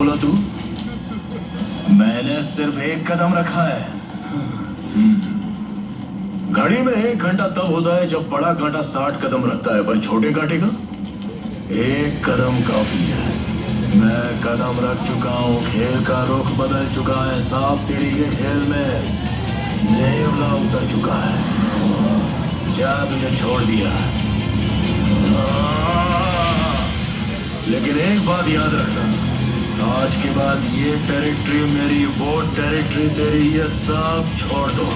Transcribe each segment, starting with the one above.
बोला तू? मैंने सिर्फ एक कदम रखा है। घड़ी में 1 घंटा तब होता है जब बड़ा कांटा 60 कदम रखता है, पर छोटे कांटे का 1 कदम काफी है। मैं कदम रख चुका हूँ, खेल का रुख बदल चुका है, सांप सीढ़ी के खेल में नेवला उतर चुका है। जा, तुझे छोड़ दिया, लेकिन एक बात याद रखना, आज के बाद ये टेरिटरी मेरी, वो टेरिटरी तेरी, ये सब छोड़ दो।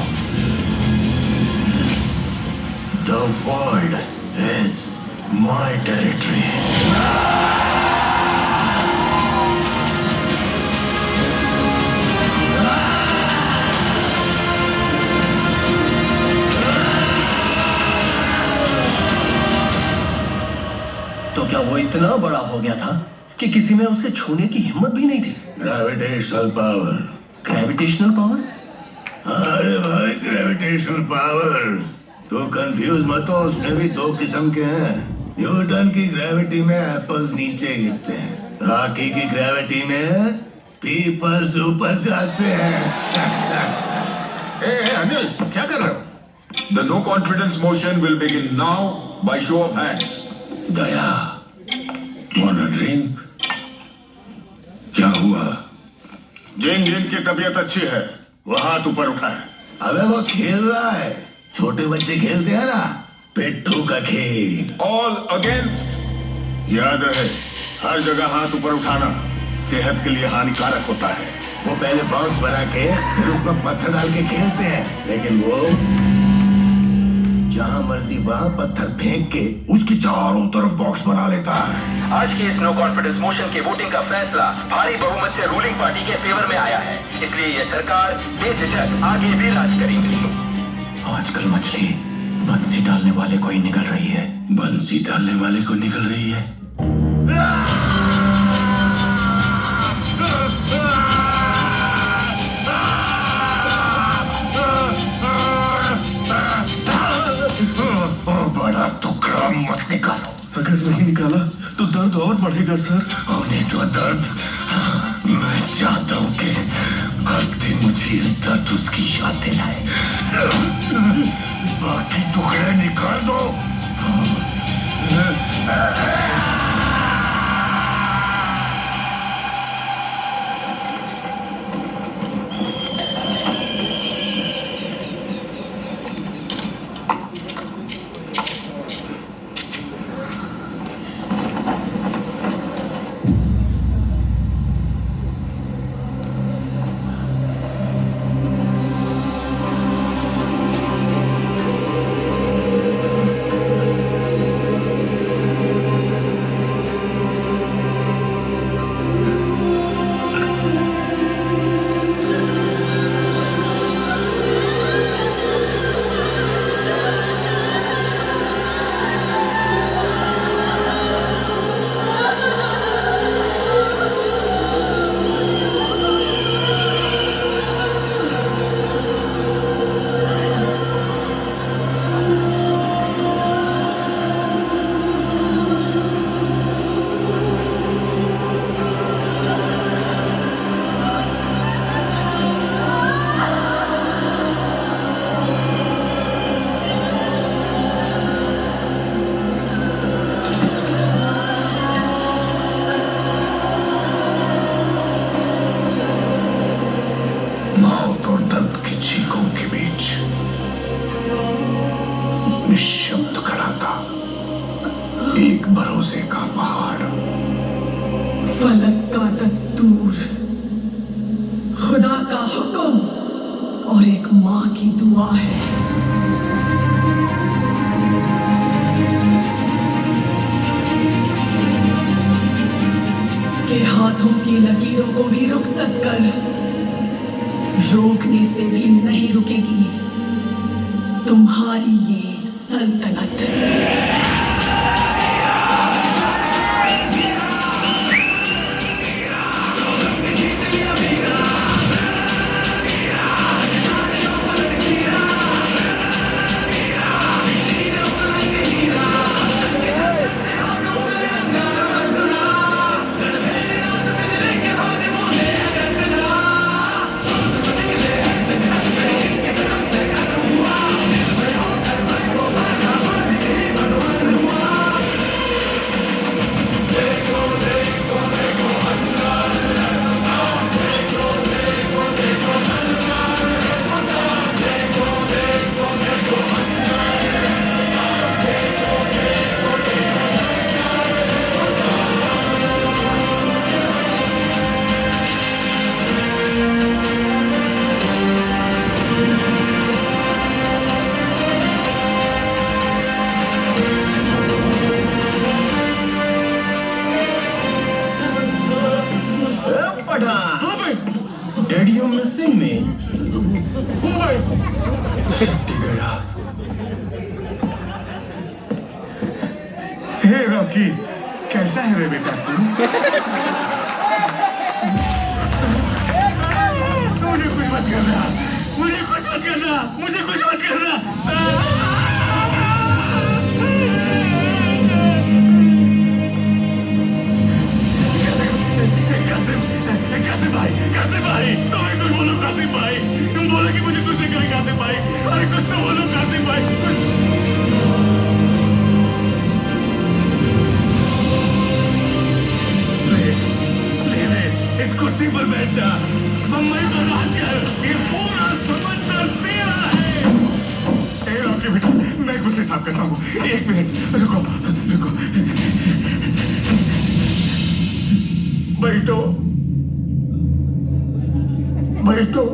The world is my territory. तो क्या वो इतना बड़ा हो गया था कि किसी में उसे छूने की हिम्मत भी नहीं थी? Gravitational power. Gravitational power? अरे भाई, ग्रेविटेशनल पावर। तो कंफ्यूज मत हो, उसमें भी 2 किस्म के हैं। न्यूटन की ग्रेविटी में एप्पल्स नीचे गिरते हैं, रॉकी की ग्रेविटी में पीपल्स ऊपर जाते हैं। अनिल, क्या कर रहे हो? The no confidence motion will begin now by show of hands. Daya, wanna drink? क्या हुआ? जिन की तबीयत अच्छी है वो हाथ ऊपर उठाए। अबे वो खेल रहा है, छोटे बच्चे खेलते हैं ना, पिट्ठू का खेल। All against। याद रहे, हर जगह हाथ ऊपर उठाना सेहत के लिए हानिकारक होता है। वो पहले बॉक्स बना के फिर उसमें पत्थर डाल के खेलते हैं, लेकिन वो जहां मर्जी वहां पत्थर फेंक के उसकी चारों तरफ बॉक्स बना लेता है। आज की इस नो कॉन्फिडेंस मोशन की वोटिंग का फैसला भारी बहुमत से रूलिंग पार्टी के फेवर में आया है, इसलिए ये सरकार बेझिझक आगे भी राज करेगी। आजकल मछली बंसी डालने वाले को ही निकल रही है। बंसी डालने वाले को निकल रही है। बड़ा टुकड़ा मत निकालो। अगर नहीं निकाला तो दर्द और बढ़ेगा सर। होने दो दर्द। मैं चाहता हूँ कि हर दिन मुझे दर्द उसकी याद दिलाए। बाकी टुकड़े निकाल दो। मौत और दर्द की चीखों के बीच निशब्द खड़ा था एक भरोसे का पहाड़। फलक का दस्तूर, खुदा का हुक्म और एक माँ की दुआ है। के हाथों की लकीरों को भी रुखसत कर, रोकने से भी नहीं रुकेगी तुम्हारी ये सल्तनत। Said you missing me. ओ भाई शक्ति गया। हे रॉकी, कैसा है रे बेटा तू? मुझे कुछ मत करना, मुझे कुछ मत करना, मुझे कुछ मत करना। कासिम भाई, तुम्हें कुछ बोलो कासिम भाई, तुम बोलो कि मुझे कुछ नहीं करे कासिम भाई, अरे कुछ तो बोलो कासिम भाई, कुछ। ले, इस कुर्सी पर बैठ जा, बम्बई पर राज कर, ये पूरा समंदर तेरा है। ए रॉकी बेटा, मैं कुर्सी साफ करता हूँ, एक मिनट, रुको, रुको, बैठो, बैठो।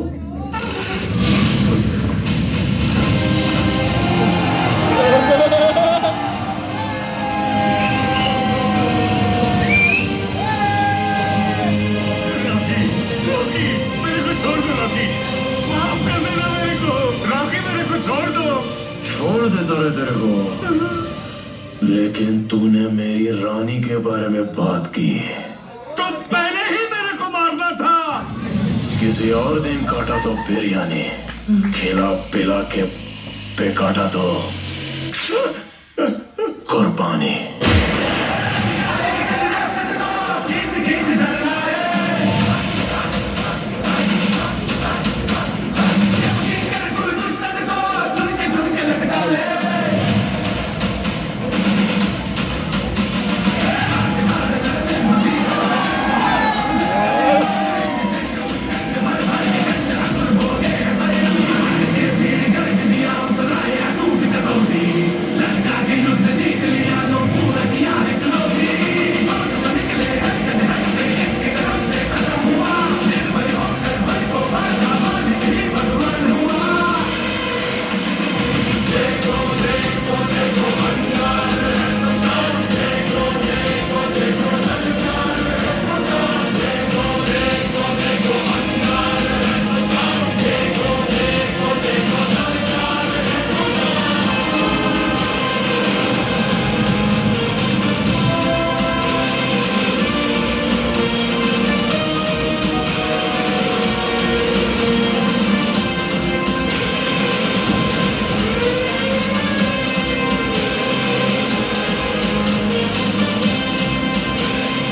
छोड़ देता रहे तेरे को, लेकिन तूने मेरी रानी के बारे में बात की तो पहले ही मेरे को मारना था। किसी और दिन काटा तो बिरयानी, खिला पिला के पे काटा तो कुर्बानी।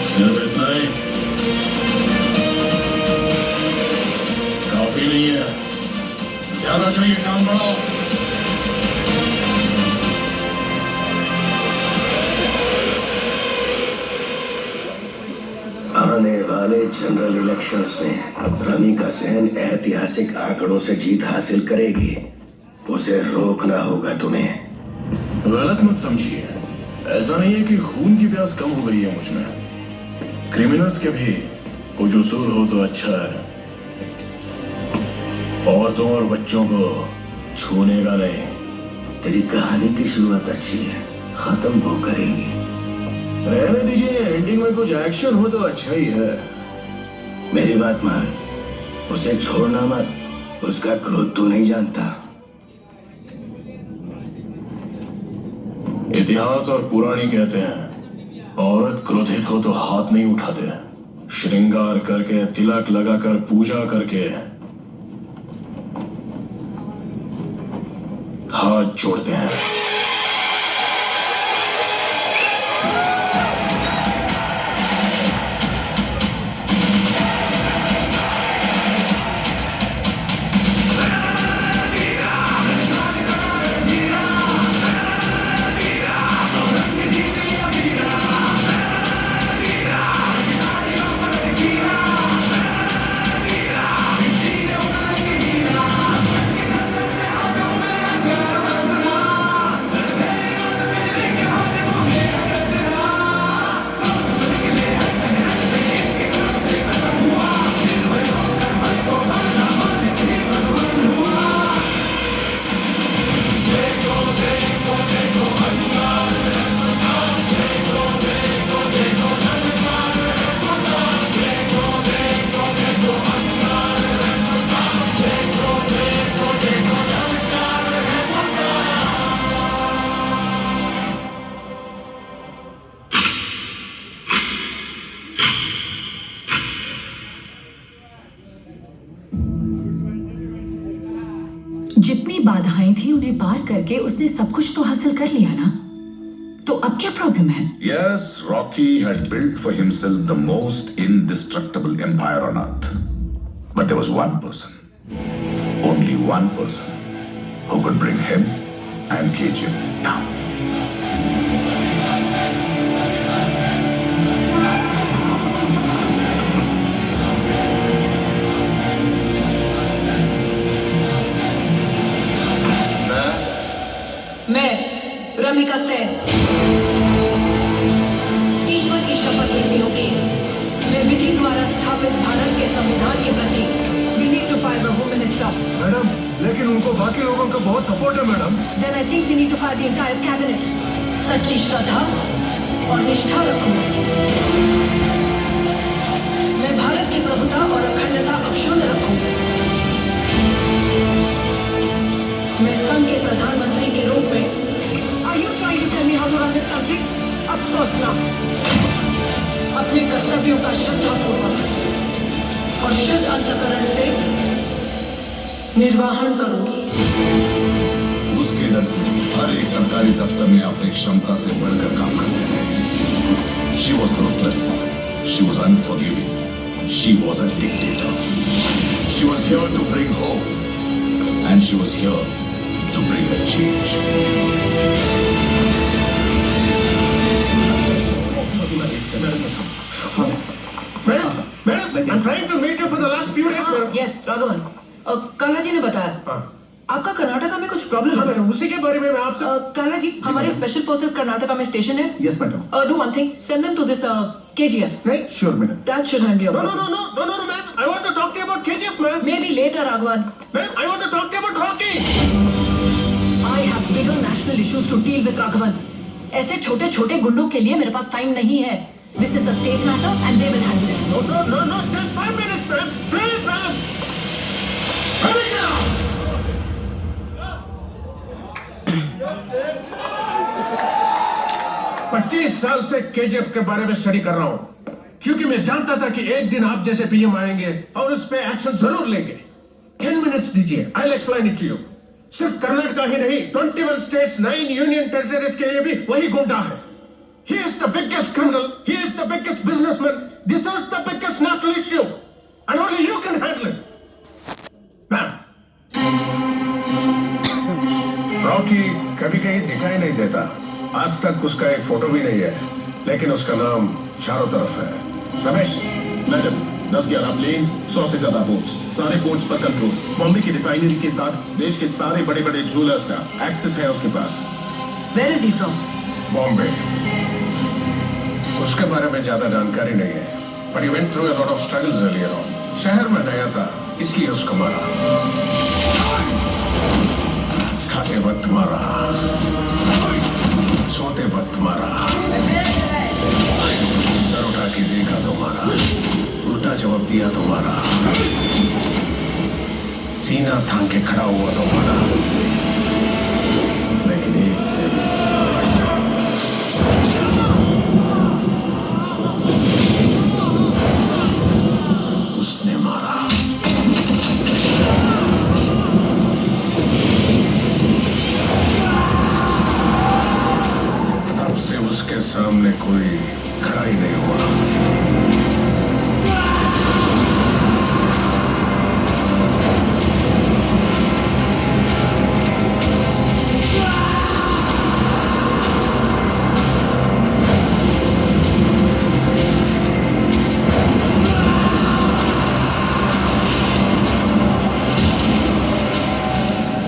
सिर्फ इतना ही काफी नहीं है, ज्यादा चाहिए, काम बढ़ाओ। आने वाले जनरल इलेक्शंस में रमिका सेन ऐतिहासिक आंकड़ों से जीत हासिल करेगी। उसे रोकना होगा तुम्हें। गलत मत समझिए, ऐसा नहीं है कि खून की प्यास कम हो गई है मुझ में। क्रिमिनल्स के भी कुछ उसूल हो तो अच्छा है। औरतों और बच्चों को छूने का नहीं। तेरी कहानी की शुरुआत अच्छी है, खत्म वो करेगी। रहने दीजिए, एंडिंग में कुछ एक्शन हो तो अच्छा ही है। मेरी बात मान, उसे छोड़ना मत, उसका क्रोध तू नहीं जानता। इतिहास और पुराणी कहते हैं, औरत क्रोधित हो तो हाथ नहीं उठाते, श्रृंगार करके, तिलक लगाकर, पूजा करके हाथ जोड़ते हैं। जितनी बाधाएं थी उन्हें पार करके उसने सब कुछ तो हासिल कर लिया ना, तो अब क्या प्रॉब्लम है? Yes, Rocky had built for himself the most indestructible empire on earth. But there was one person, only one person, who could bring him and KGF down. मैं रमिका सेन ईश्वर की शपथ लेती हूँ कि मैं विधि द्वारा स्थापित भारत के संविधान के प्रति we need to fire the home minister. Madam, लेकिन उनको बाकी लोगों का बहुत सपोर्ट है madam. Then I think we need to fire the entire cabinet. सच्ची श्रद्धा और निष्ठा रखूंगी। मैं भारत की प्रभुता और अखंडता अक्षुण्ण रखूंगी। मैं संघ के प्रधानमंत्री के रूप में are you trying to tell me how to run this country? Of course not. अपने कर्तव्यों का श्रद्धापूर्वक और शुद्ध अंतःकरण से निर्वाहन करूंगी। उसके डर से हर एक सरकारी दफ्तर में अपनी क्षमता से बढ़कर काम करते थे। She was ruthless. She was unforgiving. She was a dictator. She was here to bring hope, and she was here to bring a change. Madam, I'm trying to meet you for the last few days, madam. Yes Raghavan, Kanha ji ने बताया आपका कर्नाटका में कुछ problem है। Madam, उसी के बारे में मैं आपसे। कान्हा जी, हमारे स्पेशल फोर्सेस कर्नाटका में स्टेशन है। Yes madam. Do one thing, send them to this KGF। नहीं, sure madam. That should handle your No, problem. no, man. I want to talk to you about KGF, man. Maybe later, Raghavan. Man, I want to talk to you about Rocky. I have bigger national issues to deal with, Raghavan. ऐसे छोटे छोटे गुंडों के लिए मेरे पास time नहीं है। This is a state matter and they will handle it. No. Just 5 minutes, man. Please, man. Hurry now. 25 साल से KGF के बारे में स्टडी कर रहा हूं, क्योंकि मैं जानता था कि एक दिन आप जैसे पीएम आएंगे और उस पे एक्शन जरूर लेंगे। 10 मिनट्स दीजिए, I will explain it to you. सिर्फ कर्नाटका ही नहीं, 21 स्टेट्स, 9 यूनियन टेरिटरीज के लिए भी वही गुंडा है। He is the biggest criminal. He is the biggest businessman. This is the biggest national issue, and only you can handle it. Ma'am, Rocky कभी कहीं दिखाई नहीं देता। आज तक उसका एक फोटो भी नहीं है, लेकिन उसका नाम चारों तरफ है। रमेश, मैडम, 10-11 प्लेन्स, 100 से ज्यादा बोट्स, सारे पोर्ट्स पर कंट्रोल। बॉम्बे की रिफाइनरी के साथ देश के सारे बड़े बड़े ज्वेलर्स का एक्सेस है उसके पास। Where is he from? Bombay. उसके बारे में ज्यादा जानकारी नहीं है, but he went through a lot of struggles earlier on. शहर में नया था, इसलिए उसको मारा। खाते वक्त मारा, सोते वक्त मारा, सर उठा के देखा तो मारा, उल्टा जवाब दिया तो मारा, सीना थाम के खड़ा हुआ तो मारा। लेकिन एक दिन उसने मारा। तब से उसके सामने कोई खड़ा ही नहीं हुआ।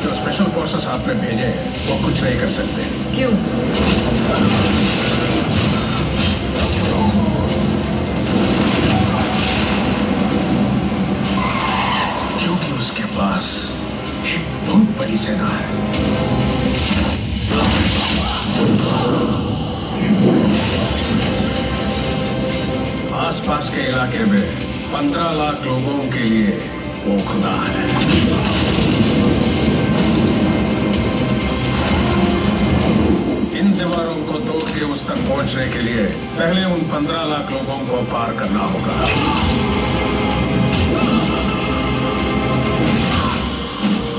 जो स्पेशल फोर्सेस आपने भेजे हैं, वो कुछ नहीं कर सकते। क्यों? क्योंकि उसके पास एक बहुत बड़ी सेना है। आसपास के इलाके में 15 लाख लोगों के लिए वो खुदा है। इन दीवारों को तोड़ के उस तक पहुंचने के लिए पहले उन 15 लाख लोगों को पार करना होगा।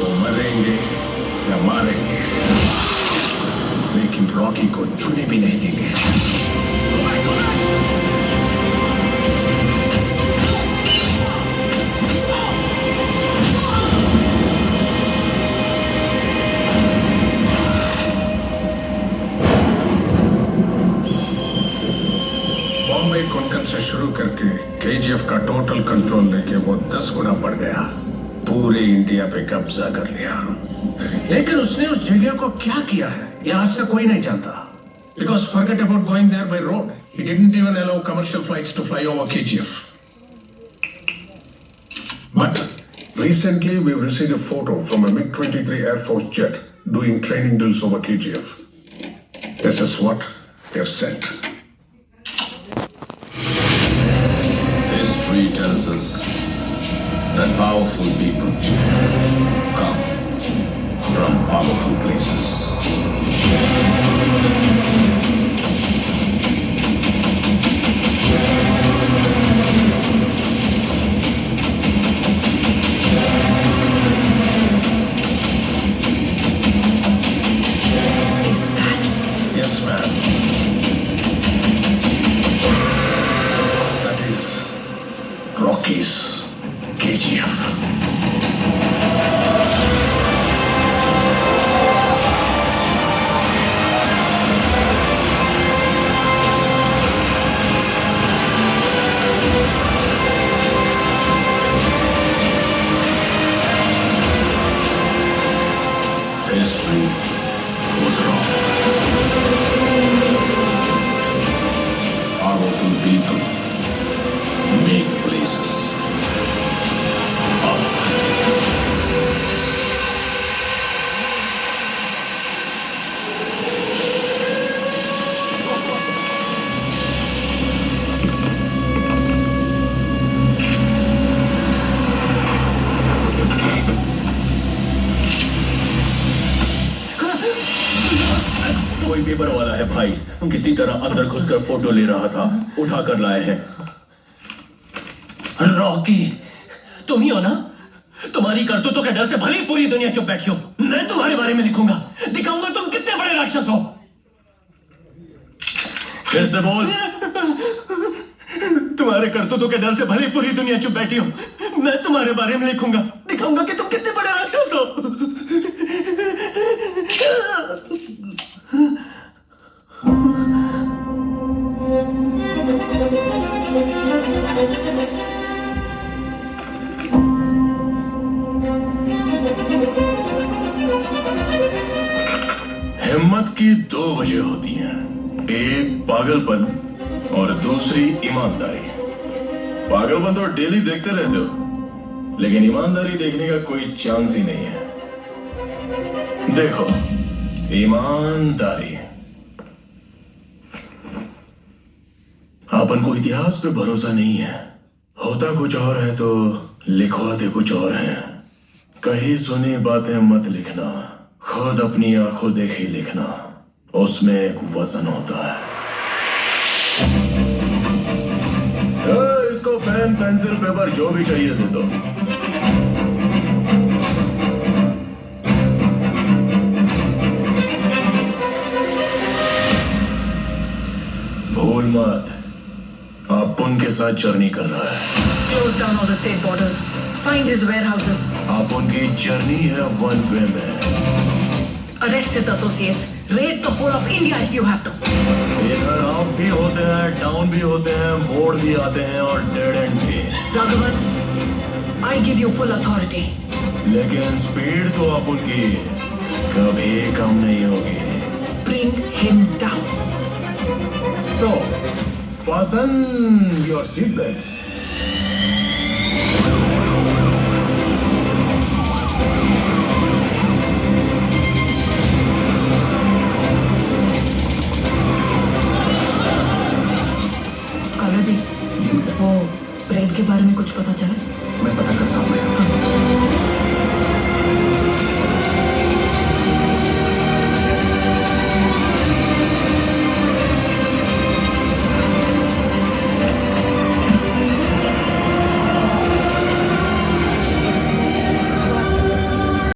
वो मरेंगे, छूने भी नहीं देंगे। बॉम्बे कोंकण से शुरू करके केजीएफ का टोटल कंट्रोल लेके वो 10 गुना बढ़ गया, पूरे इंडिया पे कब्जा कर लिया। लेकिन उसने उस जगह को क्या किया है ये आज तक कोई नहीं जानता। Because forget about going there by road. He didn't even allow commercial flights to fly over KGF. But recently we've received a photo from a MiG-23 Air Force jet doing training drills over KGF. This is what they've sent. History tells us that powerful people come from powerful places. Is that Yes, ma'am. That is Rocky's KGF. History was wrong. Powerful people make places powerful. कोई paper वाला है भाई, किसी तरह अंदर घुसकर photo ले रहा था, उठा कर लाए हैं। रॉकी, तुम ही हो ना? तुम्हारी करतूतों के डर से भली पूरी दुनिया चुप बैठी हो। मैं तुम्हारे बारे में लिखूंगा, दिखाऊंगा तुम कितने बड़े राक्षस हो। फिर से बोल। तुम्हारे करतूतों के डर से भली पूरी दुनिया चुप बैठी हो। मैं तुम्हारे बारे में लिखूंगा, दिखाऊंगा कि तुम कितने बड़े राक्षस हो। हिम्मत की दो वजह होती हैं, एक पागलपन और दूसरी ईमानदारी। पागलपन तो डेली देखते रहते हो, लेकिन ईमानदारी देखने का कोई चांस ही नहीं है। देखो, ईमानदारी। अपन को इतिहास पे भरोसा नहीं है, होता कुछ और है तो लिखवाते कुछ और है। कहीं सुनी बातें मत लिखना, खुद अपनी आंखों देखी लिखना, उसमें एक वजन होता है। इसको पेन पेंसिल पेपर जो भी चाहिए दे दो। भूल मत, आप उनके साथ जर्नी कर रहा है। close down all the state borders, find his warehouses, आप उनकी जर्नी है वन वे में। arrest his associates, raid the whole of India if you have to. इधर अप भी होते हैं, डाउन भी होते हैं, मोड़ भी आते हैं और डेड एंड भी। Raghavan, I give you full authority. लेकिन स्पीड तो आप उनकी कभी कम नहीं होगी। Bring him down. So, fasten your seatbelts.